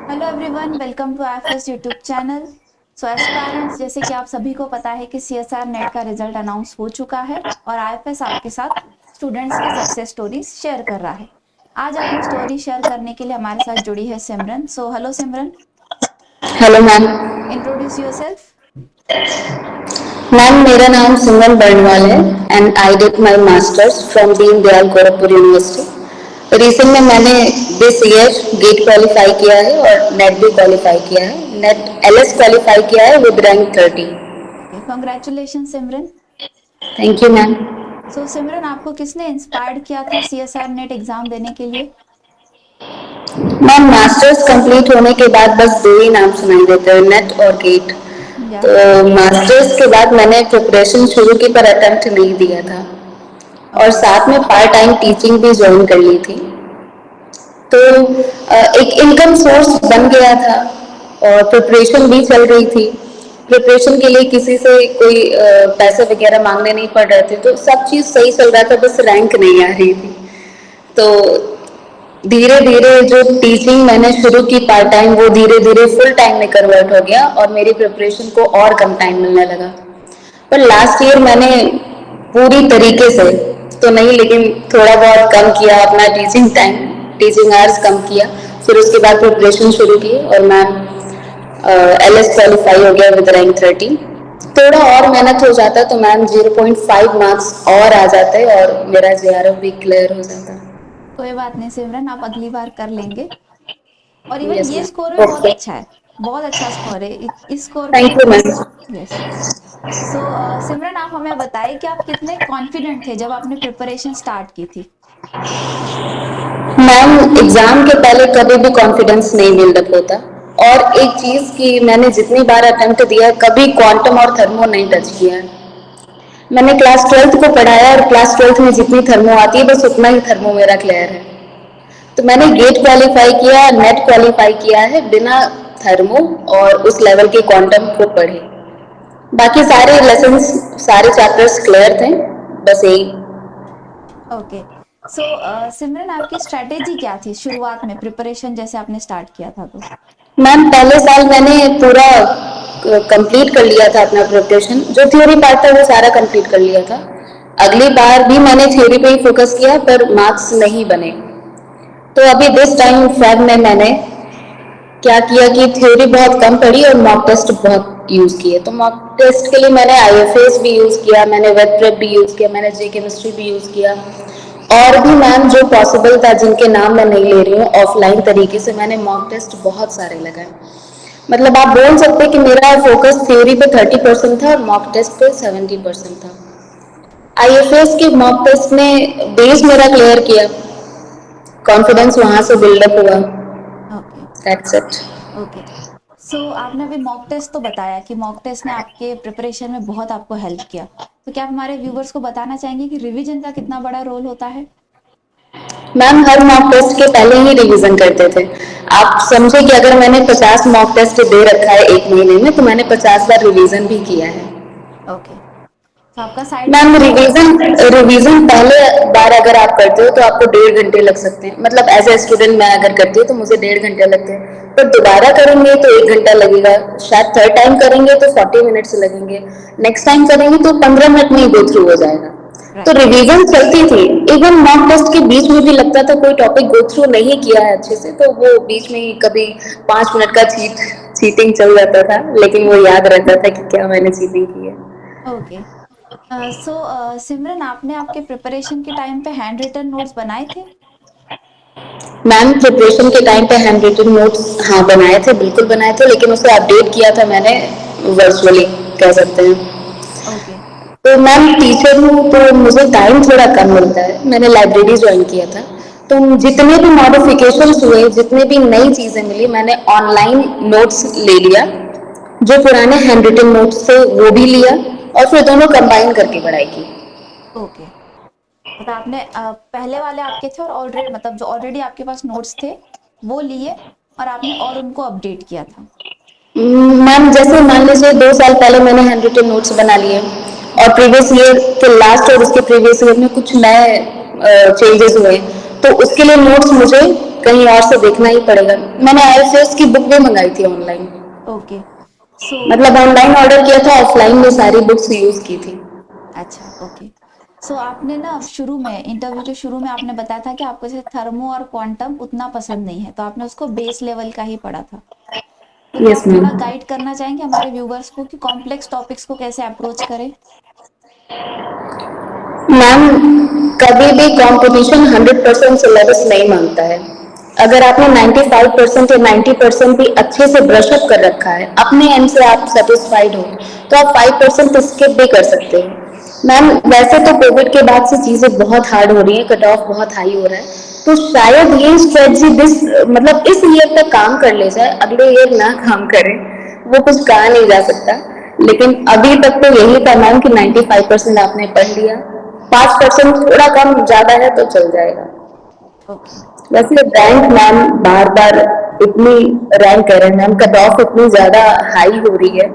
Hello everyone, welcome to IFS YouTube channel. So aspirants, जैसे कि आप सभी को पता है कि सीएसआर नेट का रिजल्ट अनाउंस हो चुका है और आईएफएस आपके साथ स्टूडेंट्स की सक्सेस स्टोरीज शेयर कर रहा है। आज अपनी स्टोरी शेयर करने के लिए हमारे साथ जुड़ी है Simran. So hello Simran, hello ma'am. Introduce yourself. Ma'am मेरा नाम सिमरन बर्णवाल है and I did my masters from Deen Dayal Gorakhpur university. Recent में मैंने दिस ईयर गेट क्वालिफाई किया है और नेट भी क्वालिफाई किया है। नेट एलएस क्वालिफाई किया है with rank 30। Okay, congratulation Simran. Thank you ma'am. So Simran, आपको किसने इंस्पायर्ड किया था सीएसआर नेट एग्जाम देने के लिए? मैम मास्टर्स कंप्लीट होने के बाद बस दो ही नाम सुनाई देते हैं, नेट और गेट। या तो मास्टर्स के बाद मैंने प्रिपरेशन शुरू की पर अटेम्प्ट नहीं दिया था और ओके। साथ में पार्ट टाइम टीचिंग भी ज्वाइन कर ली थी। तो एक इनकम सोर्स बन गया था और प्रिपरेशन भी चल रही थी। प्रिपरेशन के लिए किसी से कोई पैसे वगैरह मांगने नहीं पड़ रहे थे, तो सब चीज़ सही चल रहा था, बस रैंक नहीं आ रही थी। तो धीरे धीरे जो टीचिंग मैंने शुरू की पार्ट टाइम, वो धीरे धीरे फुल टाइम में कन्वर्ट हो गया और मेरी प्रिपरेशन को और कम टाइम मिलने लगा। पर लास्ट ईयर मैंने पूरी तरीके से तो नहीं, लेकिन थोड़ा बहुत कम किया अपना टीचिंग टाइम, टीचिंग आवर्स कम किया। फिर उसके बाद प्रिपरेशन शुरू की और मैम एलएस क्वालिफाई हो गया विद रैंक 30। थोड़ा और मेहनत हो जाता तो मैम 0.5 मार्क्स और आ जाते और मेरा जेआरएफ भी क्लियर हो जाता। कोई बात नहीं सिमरन, आप अगली बार कर लेंगे। और इवन यस ये स्कोर भी मैम। बहुत ओके। अच्छा है। बहुत अच्छा स्कोर है। इस स्कोर को थैंक यू मैम। यस। सो सिमरन, आप हमें बताइए कि आप कितने कॉन्फिडेंट थे जब आपने प्रिपरेशन स्टार्ट की थी? मैम एग्जाम के पहले कभी भी कॉन्फिडेंस नहीं बिल्डअप होता। और एक चीज कि मैंने जितनी बार अटेम्प्ट दिया है, कभी क्वांटम और थर्मो नहीं टच किया है। मैंने क्लास 12th को पढ़ाया और क्लास 12th में जितनी थर्मो आती है बस उतना ही थर्मो मेरा क्लियर है। तो मैंने गेट क्वालिफाई किया, नेट क्वालिफाई किया है बिना थर्मो और उस लेवल के क्वांटम को पढ़े। बाकी सारे लेसन्स, सारे चैप्टर्स क्लियर थे, बस यही। ओके। सो सिमरन, आपकी स्ट्रेटेजी क्या थी शुरुआत में प्रिपरेशन जैसे आपने स्टार्ट किया था तो? मैम पहले साल मैंने पूरा कंप्लीट कर लिया था अपना प्रिपरेशन, जो थ्योरी पार्ट था वो सारा कंप्लीट कर लिया था। अगली बार भी मैंने थ्योरी पे ही फोकस किया पर मार्क्स नहीं बने। तो अभी दिस टाइम फेब में मैंने क्या किया कि थ्योरी बहुत कम पढ़ी और मॉक टेस्ट बहुत यूज़ किए। तो मॉक टेस्ट के लिए मैंने आईएफएस भी यूज़ किया, मैंने वेब प्रेप भी यूज़ किया, मैंने जे केमिस्ट्री भी यूज़ किया। और भी मैम जो पॉसिबल था, जिनके नाम मैं नहीं ले रही हूँ, ऑफलाइन तरीके से मैंने मॉक टेस्ट बहुत सारे लगाए। मतलब आप बोल सकते हैं कि मेरा फोकस थ्योरी पे 30% था और मॉक टेस्ट पे 70% था। आईएफएस के मॉक टेस्ट ने बेस मेरा क्लियर किया, कॉन्फिडेंस वहां से बिल्डअप हुआ। ओके। That's it. ओके। सो आपने अभी मॉक टेस्ट तो बताया कि मॉक टेस्ट ने आपके प्रिपरेशन में बहुत आपको हेल्प किया। तो क्या आप हमारे व्यूवर्स को बताना चाहेंगे कि रिवीजन का कितना बड़ा रोल होता है? मैम हर मॉक टेस्ट के पहले ही रिवीजन करते थे। आप समझे कि अगर मैंने 50 मॉक टेस्ट दे रखा है एक महीने में, तो मैंने 50 बार रिवीजन भी किया है। ओके। तो आपका side by ma'am side. Revision revision पहले बार अगर आप करते हो तो आपको 1.5 घंटे लग सकते हैं। मतलब एज ए स्टूडेंट मैं अगर करती हूँ तो मुझे 1.5 घंटे लगते हैं, पर दोबारा करेंगे तो 1 घंटा लगेगा। शायद थर्ड टाइम करेंगे तो 40 मिनट्स लगेंगे, नेक्स्ट टाइम करेंगे तो 15 मिनट में ही गो थ्रू हो जाएगा। तो राइट। रिवीजन चलती थी। इवन मॉक टेस्ट के बीच में भी लगता था कोई टॉपिक गो थ्रू नहीं किया है अच्छे से, तो वो बीच में ही कभी 5 मिनट का चीटिंग चल जाता था, लेकिन वो याद रहता था कि क्या मैंने चीटिंग की है। ओके। सो सिमरन, आपने आपके प्रिपरेशन के टाइम पे हैंड रिटन नोट्स बनाए थे? मैम प्रिपरेशन के टाइम पे हैंड रिटन नोट्स हाँ बनाए थे, बिल्कुल बनाए थे, लेकिन उसे अपडेट किया था मैंने वर्चुअली, कह सकते हैं। ओके। तो मैम टीचर हूँ तो मुझे टाइम थोड़ा कम मिलता है, मैंने लाइब्रेरी ज्वाइन किया था। तो जितने भी मॉडिफिकेशंस हुए, जितने भी नई चीज़ें मिली, मैंने ऑनलाइन नोट्स ले लिया। जो पुराने हैंड रिटन नोट्स थे वो भी लिया और फिर दोनों कंबाइन करके पढ़ाई की। ओके। मतलब आपने पहले वाले आपके थे और ऑलरेडी, मतलब जो ऑलरेडी आपके पास नोट्स थे वो लिए और आपने और उनको अपडेट किया था। मैम जैसे मान लीजिए 2 साल पहले मैंने हैंड रिटन नोट्स बना लिए और ओके। प्रीवियस ईयर के लास्ट और उसके प्रीवियस ईयर में कुछ नए चेंजेस हुए, तो उसके लिए नोट्स मुझे कहीं और से देखना ही पड़ेगा। मैंने आईएलटीएस की बुक भी मंगाई थी ऑनलाइन। ओके। सो मतलब ऑनलाइन ऑर्डर किया था, ऑफलाइन में सारी बुक्स यूज की थी। अच्छा, ओके। सो आपने ना शुरू में, इंटरव्यू के शुरू में आपने बताया था कि आपको जैसे थर्मो और क्वांटम उतना पसंद नहीं है, तो आपने उसको बेस लेवल का ही पढ़ा था। तो क्या यस आप मैम। थोड़ा गाइड करना चाहेंगे हमारे व्यूवर्स को कि कॉम्प्लेक्स टॉपिक्स को कैसे अप्रोच करें? मैम, कभी भी कंपटीशन 100% सिलेबस नहीं मांगता है। अगर आपने 95% या 90% भी अच्छे से ब्रशअप कर रखा है, अपने एंड से आप सेटिस्फाइड हो, तो आप 5% स्किप भी कर सकते हो। मैम, वैसे तो कोविड के बाद से चीज़ें बहुत हार्ड हो रही हैं, कट ऑफ बहुत हाई हो रहा है, तो शायद ये स्ट्रेटजी मतलब इस ईयर तक काम कर ले जाए, अगले ईयर ना काम करे, वो कुछ कहा नहीं जा सकता। लेकिन अभी तक तो यही था मैम कि 95% आपने पढ़ लिया, 5% थोड़ा कम ज़्यादा है तो चल जाएगा। ओके। वैसे रैंक मैम बार बार इतनी रैंक कह रहे हैं मैम, कट ऑफ इतनी ज़्यादा हाई हो रही है,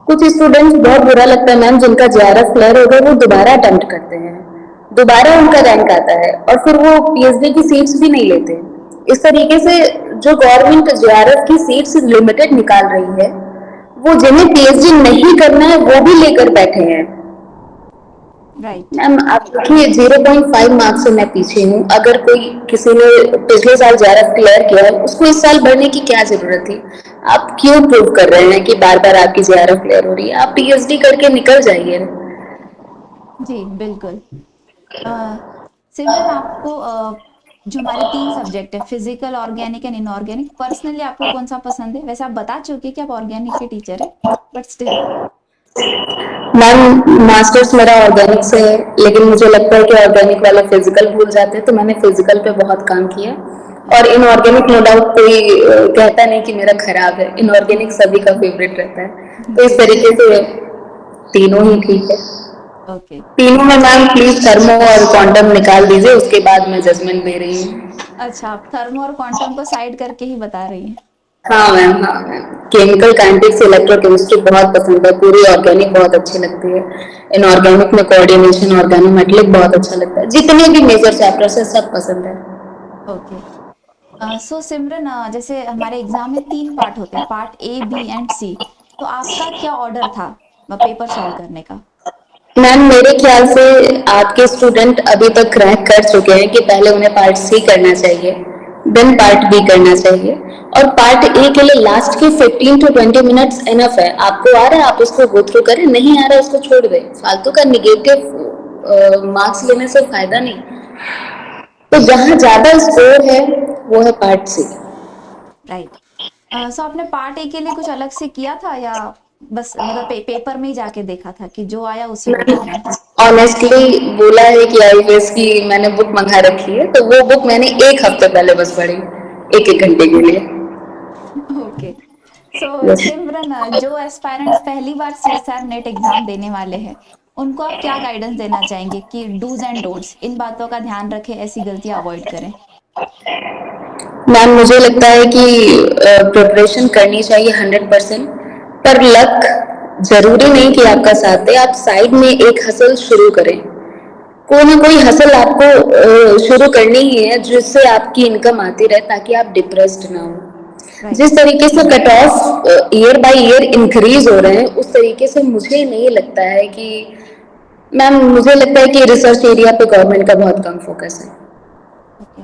कुछ स्टूडेंट्स बहुत बुरा लगता है मैम, जिनका जेआरएफ क्लियर हो गया वो दोबारा अटेम्प्ट करते हैं, दोबारा उनका रैंक आता है और फिर वो पीएचडी की सीट्स भी नहीं लेते। इस तरीके से जो गवर्नमेंट जेआरएफ की सीट्स लिमिटेड निकाल रही है, वो जिन्हें पीएचडी नहीं करना है वो भी लेकर बैठे हैं। राइट। मैम आप देखिए, 0.5 मार्क्स से मैं पीछे हूँ। अगर कोई किसी ने पिछले साल जेआरएफ क्लियर किया है, उसको इस साल भरने की क्या जरूरत थी? आप क्यों प्रूव कर रहे हैं कि बार बार आपकी जेआरएफ क्लियर हो रही है? आप पीएचडी करके निकल जाइए। जी, बिल्कुल। अ, सिमरन, आपको जो हमारे 3 सब्जेक्ट है, physical, organic and inorganic, personally आपको कौन-सा पसंद है? वैसे आप बता चुके हैं कि आप ऑर्गेनिक के टीचर हैं, बट स्टिल। मैम, मास्टर्स मेरा ऑर्गेनिक से है, लेकिन मुझे लगता है कि ऑर्गेनिक वाला फिजिकल भूल जाते हैं, तो मैंने फिजिकल पे बहुत काम किया। और ओके। इनऑर्गेनिक नो डाउट कोई कहता नहीं कि मेरा खराब है, इनऑर्गेनिक सभी का फेवरेट रहता है, तो इस जी, तरीके से तीनों ही ठीक है। ओके। तीनों में मैम प्लीज थर्मो और क्वांटम निकाल दीजिए, उसके बाद मैं जजमेंट दे रही हूँ। अच्छा, आप थर्मो और क्वांटम को साइड करके ही बता रही हैं। हाँ मैम, हाँ मैम। केमिकल काइनेटिक्स, इलेक्ट्रोकेमिस्ट्री बहुत पसंद है, पूरी ऑर्गेनिक बहुत अच्छी लगती है। इनऑर्गेनिक में कोऑर्डिनेशन, ऑर्गेनोमेटेलिक बहुत अच्छा लगता है। जितने भी मेजर चैप्टर्स है सब पसंद है। ओके। सो सिमरन, जैसे हमारे एग्जाम में 3 पार्ट होते हैं, पार्ट ए, बी एंड सी। तो आपका क्या ऑर्डर था पेपर सॉल्व करने का? मैम, मेरे ख्याल से आपके स्टूडेंट अभी तक क्रैक कर चुके हैं कि पहले उन्हें पार्ट सी करना चाहिए, देन पार्ट बी करना चाहिए, और पार्ट ए के लिए लास्ट के 15 to 20 मिनट्स इनफ है। आपको आ रहा है आप उसको गो थ्रू करें, नहीं आ रहा है उसको छोड़ दें। फालतू का निगेटिव मार्क्स लेने से फायदा नहीं। तो जहाँ ज्यादा स्कोर है वो है पार्ट सी। राइट। सो आपने पार्ट ए के लिए कुछ अलग से किया था, या बस मतलब पेपर में ही जाके देखा था कि जो आया उसी को करना है? ऑनेस्टली बोला है कि आईएएस की मैंने बुक मंगा रखी है, तो वो बुक मैंने एक हफ्ते पहले बस पढ़ी, एक एक घंटे के लिए। ओके। सो बस। सिमरन, जो एस्पायरेंट्स पहली बार सीएसआर नेट एग्जाम देने वाले हैं, उनको आप क्या गाइडेंस देना चाहेंगे कि डूज एंड डोंट्स, इन बातों का ध्यान रखें, ऐसी गलतियां अवॉइड करें? मैम, मुझे लगता है कि प्रिपरेशन करनी चाहिए 100%, पर लक जरूरी नहीं कि आपका साथ दे। आप साइड में एक हसल शुरू करें, कोई ना कोई हसल आपको शुरू करनी ही है, जिससे आपकी इनकम आती रहे, ताकि आप डिप्रेस्ड ना हो। राइट। जिस तरीके से cut off year by year increase हो रहे हैं, उस तरीके से मुझे नहीं लगता है कि, मैम मुझे लगता है कि रिसर्च एरिया पे गवर्नमेंट का बहुत कम फोकस है। ओके।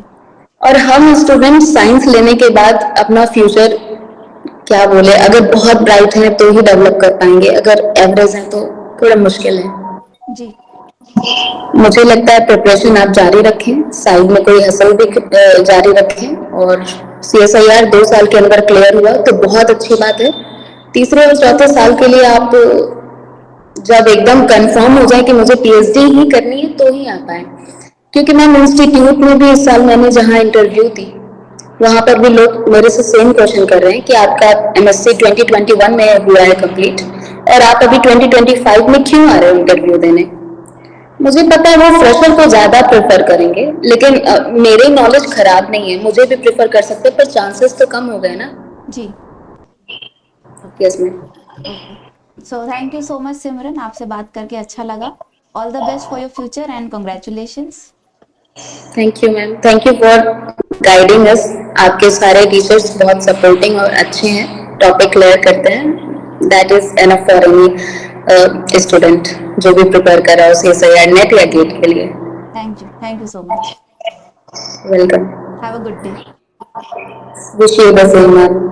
और हम स्टूडेंट साइंस लेने के बाद अपना फ्यूचर, क्या बोले, अगर बहुत ब्राइट है तो ही डेवलप कर पाएंगे, अगर एवरेज है तो थोड़ा मुश्किल है। जी। मुझे लगता है प्रिपरेशन आप जारी रखें, साइड में कोई हसल भी जारी रखें, और सीएसआईआर 2 साल के अंदर क्लियर हुआ तो बहुत अच्छी बात है। तीसरे और चौथे साल के लिए आप जब एकदम कंफर्म हो जाए कि मुझे पीएचडी ही करनी है तो ही आ पाए। क्योंकि मैम इंस्टीट्यूट में भी इस साल मैंने जहाँ इंटरव्यू दी, वहाँ पर भी लोग मेरे से सेम क्वेश्चन कर रहे हैं कि आपका एमएससी 2021 में हुआ है कंप्लीट, और आप अभी 2025 में क्यों आ रहे हो इंटरव्यू देने? मुझे पता है वो फ्रेशर को ज़्यादा प्रेफर करेंगे, लेकिन मेरी नॉलेज खराब नहीं है, मुझे भी प्रेफर कर सकते, पर चांसेस तो कम हो गए ना। जी। Okay. Yes ma'am. Okay. So thank you so much Simran, आपसे बात करके अच्छा लगा। All the best for your future and congratulations. Thank you ma'am, thank you for guiding us. आपके सारे टीचर्स बहुत सपोर्टिंग और अच्छे हैं, टॉपिक क्लियर करते हैं। That is enough for any student जो भी प्रिपेयर कर रहा हो CSIR नेट या गेट के लिए। Thank you so much. Welcome. Have a good day. Wish you the same ma'am.